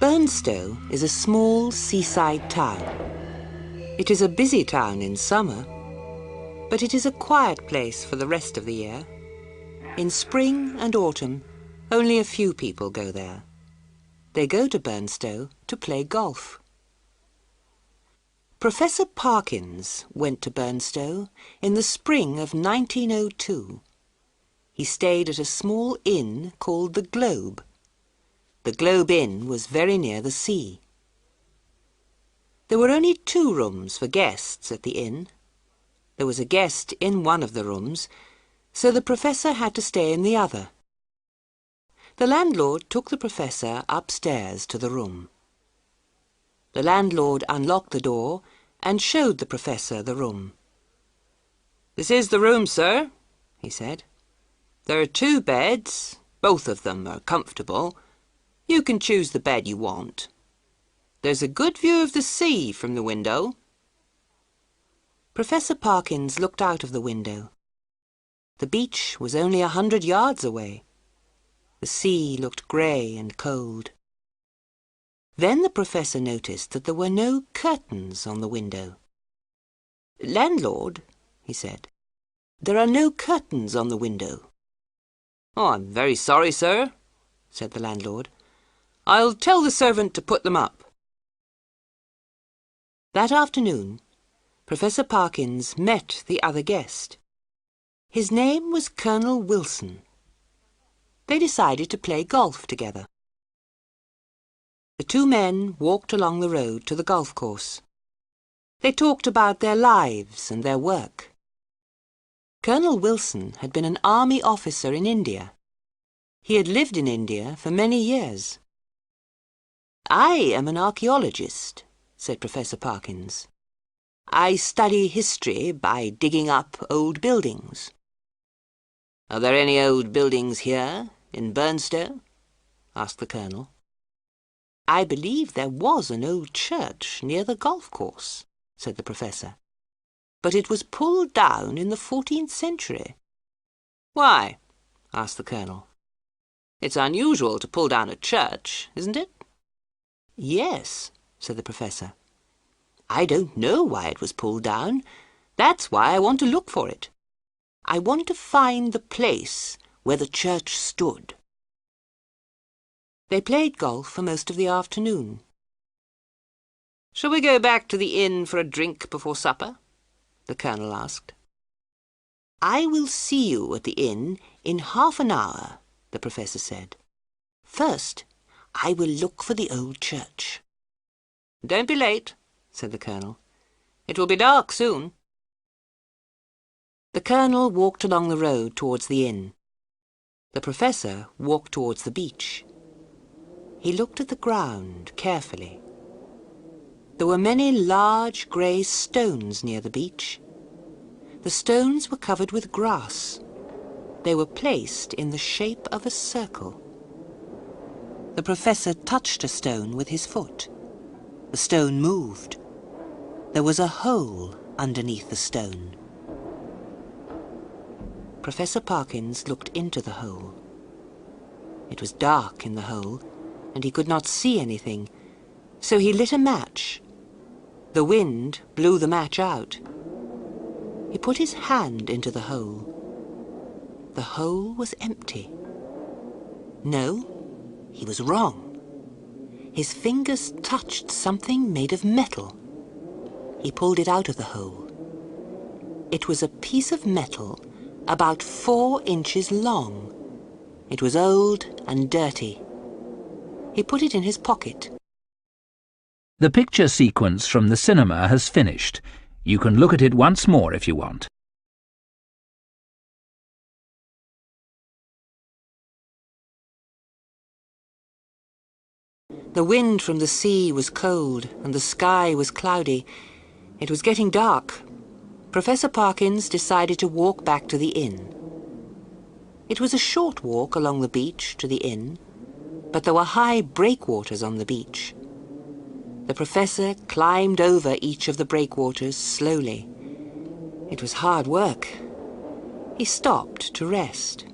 Burnstow is a small seaside town. It is a busy town in summer, but it is a quiet place for the rest of the year. In spring and autumn, only a few people go there. They go to Burnstow to play golf. Professor Parkins went to Burnstow in the spring of 1902. He stayed at a small inn called the Globe. The Globe Inn was very near the sea. There were only 2 rooms for guests at the inn. There was a guest in one of the rooms, so the professor had to stay in the other. The landlord took the professor upstairs to the room. The landlord unlocked the door and showed the professor the room. "This is the room, sir," he said. "There are 2 beds. Both of them are comfortable. You can choose the bed you want. There's a good view of the sea from the window." Professor Parkins looked out of the window. The beach was only 100 yards away. The sea looked grey and cold. Then the professor noticed that there were no curtains on the window. "Landlord," he said, "there are no curtains on the window." "Oh, I'm very sorry, sir," said the landlord. "I'll tell the servant to put them up." That afternoon, Professor Parkins met the other guest. His name was Colonel Wilson. They decided to play golf together. The 2 men walked along the road to the golf course. They talked about their lives and their work. Colonel Wilson had been an army officer in India. He had lived in India for many years. "I am an archaeologist," said Professor Parkins. "I study history by digging up old buildings." "Are there any old buildings here, in Burnstow?" asked the Colonel. "I believe there was an old church near the golf course," said the Professor. "But it was pulled down in the 14th century. "Why?" asked the Colonel. "It's unusual to pull down a church, isn't it?" "Yes," said the Professor. "I don't know why it was pulled down. That's why I want to look for it. I want to find the place where the church stood." They played golf for most of the afternoon. "Shall we go back to the inn for a drink before supper?" the Colonel asked. "I will see you at the inn in half an hour," the Professor said. "First, I will look for the old church." "Don't be late," said the Colonel. "It will be dark soon." The Colonel walked along the road towards the inn. The Professor walked towards the beach. He looked at the ground carefully. There were many large grey stones near the beach. The stones were covered with grass. They were placed in the shape of a circle. The Professor touched a stone with his foot. The stone moved. There was a hole underneath the stone. Professor Parkins looked into the hole. It was dark in the hole, and he could not see anything, so he lit a match. The wind blew the match out. He put his hand into the hole. The hole was empty. No, he was wrong. His fingers touched something made of metal. He pulled it out of the hole. It was a piece of metal about 4 inches long. It was old and dirty. He put it in his pocket. The picture sequence from the cinema has finished. You can look at it once more if you want. The wind from the sea was cold and the sky was cloudy. It was getting dark. Professor Parkins decided to walk back to the inn. It was a short walk along the beach to the inn, but there were high breakwaters on the beach. The Professor climbed over each of the breakwaters slowly. It was hard work. He stopped to rest.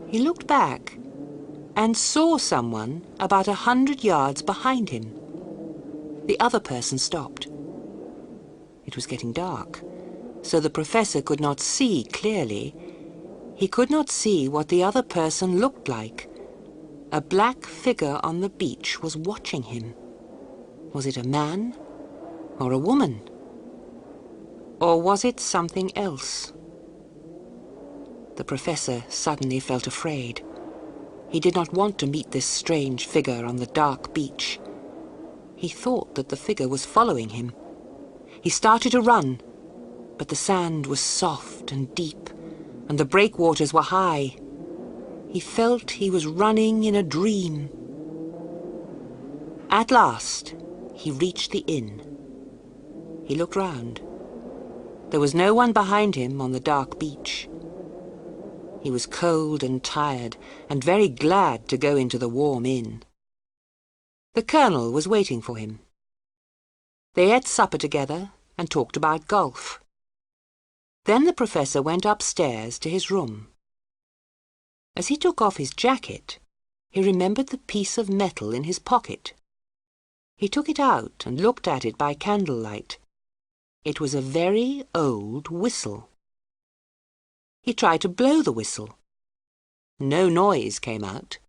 He looked back. and saw someone about 100 yards behind him. The other person stopped. It was getting dark, so the professor could not see clearly. He could not see what the other person looked like. A black figure on the beach was watching him. Was it a man or a woman? Or was it something else? The professor suddenly felt afraid. He did not want to meet this strange figure on the dark beach. He thought that the figure was following him. He started to run, but the sand was soft and deep, and the breakwaters were high. He felt he was running in a dream. At last, he reached the inn. He looked round. There was no one behind him on the dark beach. He was cold and tired, and very glad to go into the warm inn. The Colonel was waiting for him. They ate supper together and talked about golf. Then the professor went upstairs to his room. As he took off his jacket, he remembered the piece of metal in his pocket. He took it out and looked at it by candlelight. It was a very old whistle. He tried to blow the whistle. No noise came out.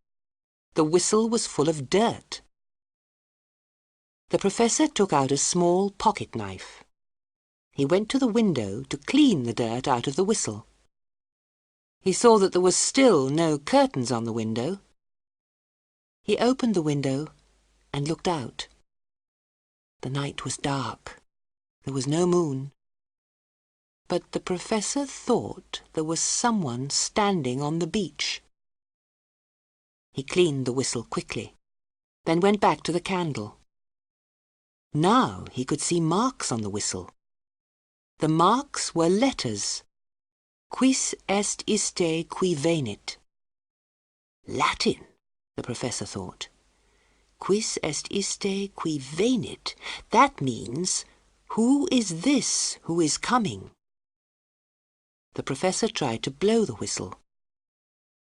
The whistle was full of dirt. The professor took out a small pocket knife. He went to the window to clean the dirt out of the whistle. He saw that there was still no curtains on the window. He opened the window and looked out. The night was dark. There was no moon. But the professor thought there was someone standing on the beach. He cleaned the whistle quickly, then went back to the candle. Now he could see marks on the whistle. The marks were letters. Quis est iste qui venit? Latin, the professor thought. Quis est iste qui venit? That means, who is this who is coming? The professor tried to blow the whistle.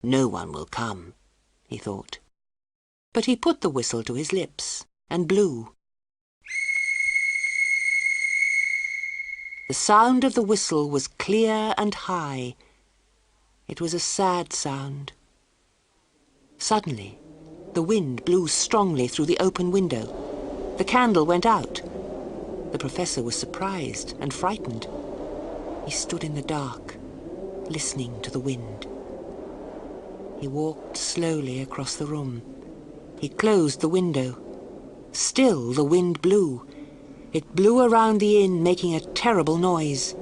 No one will come, he thought. But he put the whistle to his lips and blew. The sound of the whistle was clear and high. It was a sad sound. Suddenly, the wind blew strongly through the open window. The candle went out. The professor was surprised and frightened. He stood in the dark, listening to the wind. He walked slowly across the room. He closed the window. Still the wind blew. It blew around the inn, making a terrible noise.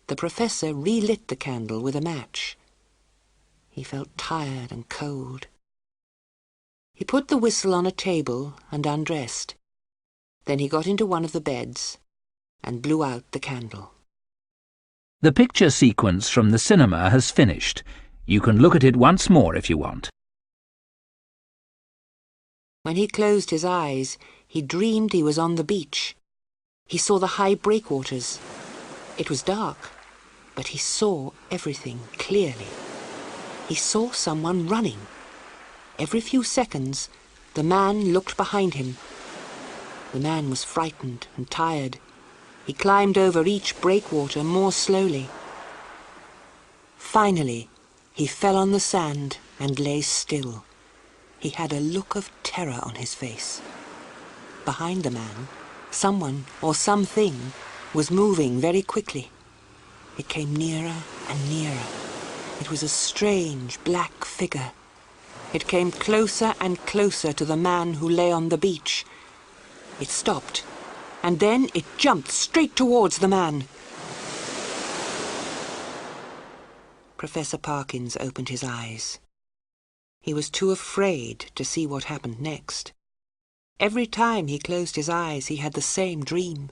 The professor relit the candle with a match. He felt tired and cold. He put the whistle on a table and undressed. Then he got into one of the beds and blew out the candle. The picture sequence from the cinema has finished. You can look at it once more if you want. When he closed his eyes, he dreamed he was on the beach. He saw the high breakwaters. It was dark, but he saw everything clearly. He saw someone running. Every few seconds, the man looked behind him. The man was frightened and tired. He climbed over each breakwater more slowly. Finally, he fell on the sand and lay still. He had a look of terror on his face. Behind the man, someone or something was moving very quickly. It came nearer and nearer. It was a strange black figure. It came closer and closer to the man who lay on the beach. It stopped, and then it jumped straight towards the man. Professor Parkins opened his eyes. He was too afraid to see what happened next. Every time he closed his eyes, he had the same dream.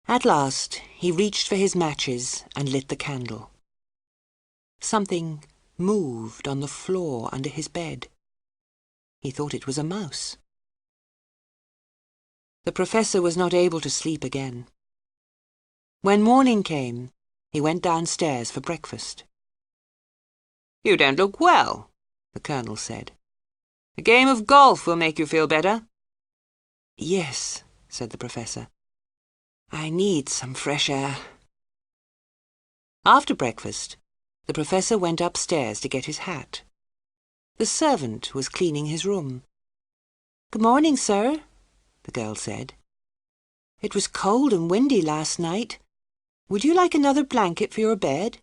At last, he reached for his matches and lit the candle. Something moved on the floor under his bed. He thought it was a mouse. The professor was not able to sleep again. When morning came, he went downstairs for breakfast. "You don't look well," the Colonel said. "A game of golf will make you feel better." "Yes," said the Professor. "I need some fresh air." After breakfast, the Professor went upstairs to get his hat. The servant was cleaning his room. "Good morning, sir," the girl said. "It was cold and windy last night. Would you like another blanket for your bed?"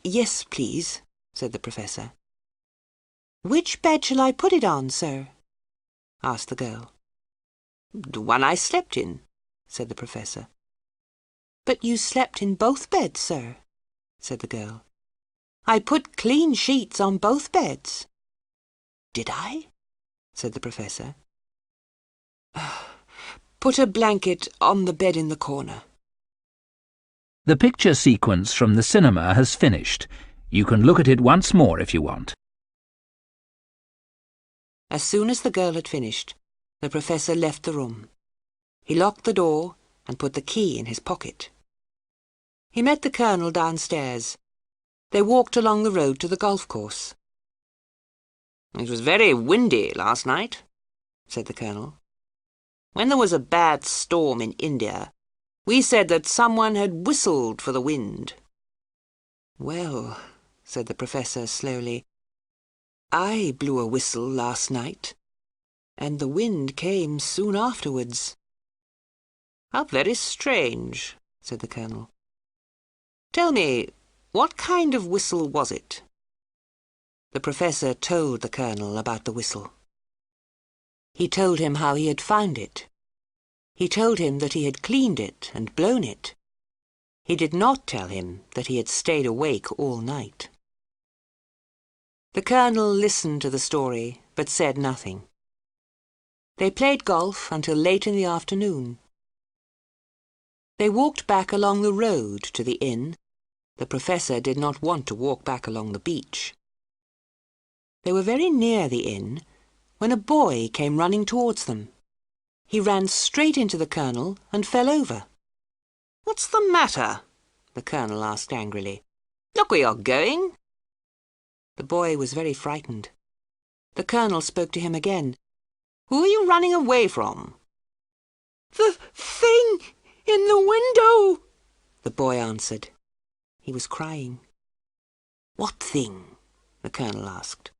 "Yes, please," said the Professor. "Which bed shall I put it on, sir?" asked the girl. "The one I slept in," said the Professor. "But you slept in both beds, sir," said the girl. "I put clean sheets on both beds." "Did I?" said the Professor. "Put a blanket on the bed in the corner." The picture sequence from the cinema has finished. You can look at it once more if you want. As soon as the girl had finished, the Professor left the room. He locked the door and put the key in his pocket. He met the Colonel downstairs. They walked along the road to the golf course. "It was very windy last night," said the Colonel. "When there was a bad storm in India, we said that someone had whistled for the wind." "Well," said the Professor slowly, "I blew a whistle last night, and the wind came soon afterwards." "How very strange," said the Colonel. "Tell me, what kind of whistle was it?" The Professor told the Colonel about the whistle. He told him how he had found it. He told him that he had cleaned it and blown it. He did not tell him that he had stayed awake all night. The Colonel listened to the story, but said nothing. They played golf until late in the afternoon. They walked back along the road to the inn. The Professor did not want to walk back along the beach. They were very near the inn when a boy came running towards them. He ran straight into the Colonel and fell over. "What's the matter?" the Colonel asked angrily. "Look where you're going." The boy was very frightened. The Colonel spoke to him again. "Who are you running away from?" "The thing in the window," the boy answered. He was crying. "What thing?" the Colonel asked.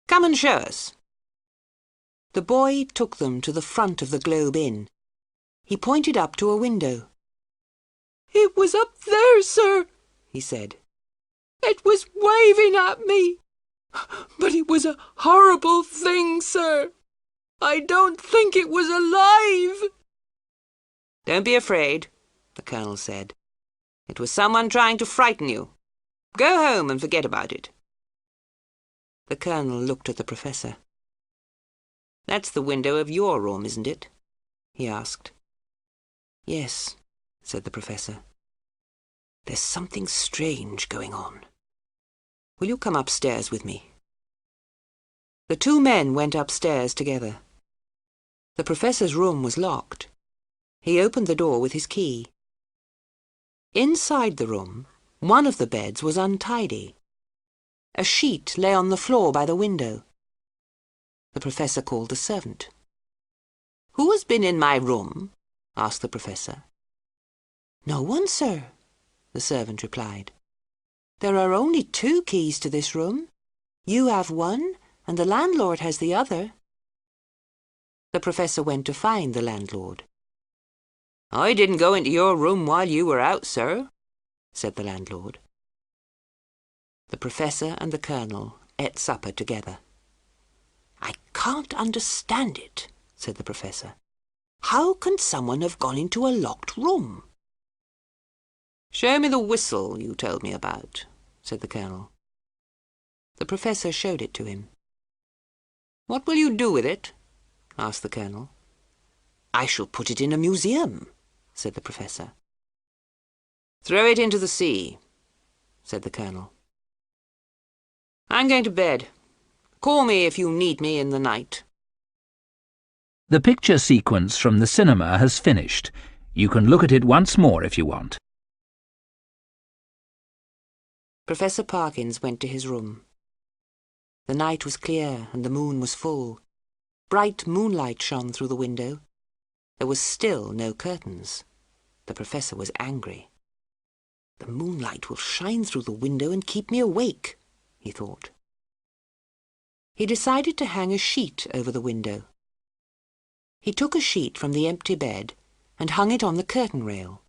"Come and show us." The boy took them to the front of the Globe Inn. He pointed up to a window. "It was up there, sir," he said. "It was waving at me. But it was a horrible thing, sir. I don't think it was alive." "Don't be afraid," the Colonel said. "It was someone trying to frighten you. Go home and forget about it." The Colonel looked at the Professor. "That's the window of your room, isn't it?" he asked. "Yes," said the Professor. "There's something strange going on. Will you come upstairs with me?" The two men went upstairs together. The Professor's room was locked. He opened the door with his key. Inside the room, one of the beds was untidy. A sheet lay on the floor by the window. The Professor called the servant. "Who has been in my room?" asked the Professor. "No one, sir," the servant replied. "There are only 2 keys to this room. You have one, and the landlord has the other." The Professor went to find the landlord. "I didn't go into your room while you were out, sir," said the landlord. The Professor and the Colonel ate supper together. "I can't understand it," said the Professor. "How can someone have gone into a locked room?" "Show me the whistle you told me about," said the Colonel. The Professor showed it to him. "What will you do with it?" asked the Colonel. "I shall put it in a museum," said the Professor. "Throw it into the sea," said the Colonel. "I'm going to bed. Call me if you need me in the night." The picture sequence from the cinema has finished. You can look at it once more if you want. Professor Parkins went to his room. The night was clear and the moon was full. Bright moonlight shone through the window. There was still no curtains. The professor was angry. "The moonlight will shine through the window and keep me awake," he thought. He decided to hang a sheet over the window. He took a sheet from the empty bed and hung it on the curtain rail.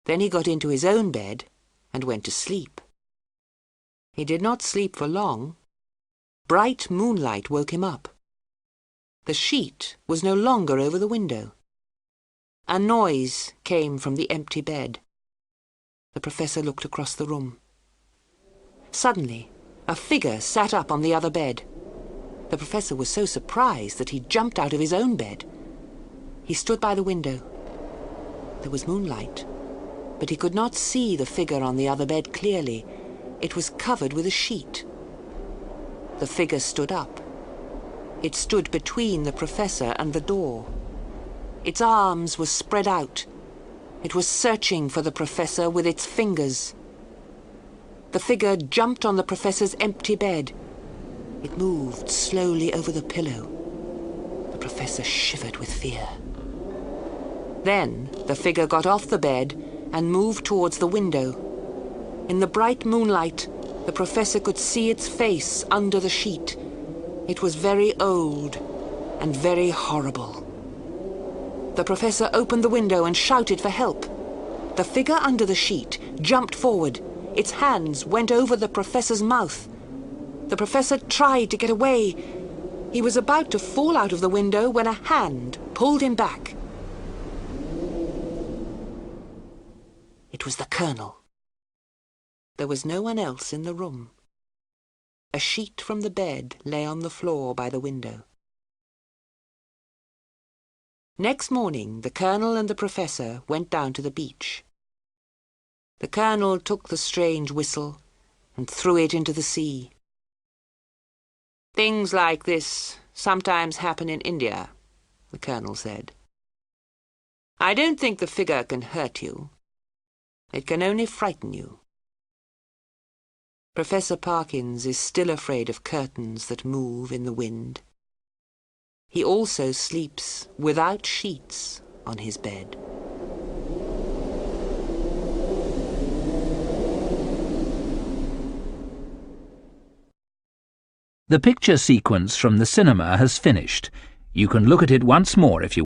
Then he got into his own bed and went to sleep. He did not sleep for long. Bright moonlight woke him up. The sheet was no longer over the window. A noise came from the empty bed. The professor looked across the room. Suddenly, a figure sat up on the other bed. The professor was so surprised that he jumped out of his own bed. He stood by the window. There was moonlight, but he could not see the figure on the other bed clearly. It was covered with a sheet. The figure stood up. It stood between the professor and the door. Its arms were spread out. It was searching for the professor with its fingers. The figure jumped on the professor's empty bed. It moved slowly over the pillow. The professor shivered with fear. Then the figure got off the bed and moved towards the window. In the bright moonlight, the professor could see its face under the sheet. It was very old and very horrible. The professor opened the window and shouted for help. The figure under the sheet jumped forward. Its hands went over the professor's mouth. The professor tried to get away. He was about to fall out of the window when a hand pulled him back. It was the colonel. There was no one else in the room. A sheet from the bed lay on the floor by the window. Next morning, the colonel and the professor went down to the beach. The colonel took the strange whistle and threw it into the sea. "Things like this sometimes happen in India," the colonel said. "I don't think the figure can hurt you. It can only frighten you." Professor Parkins is still afraid of curtains that move in the wind. He also sleeps without sheets on his bed. The picture sequence from the cinema has finished. You can look at it once more if you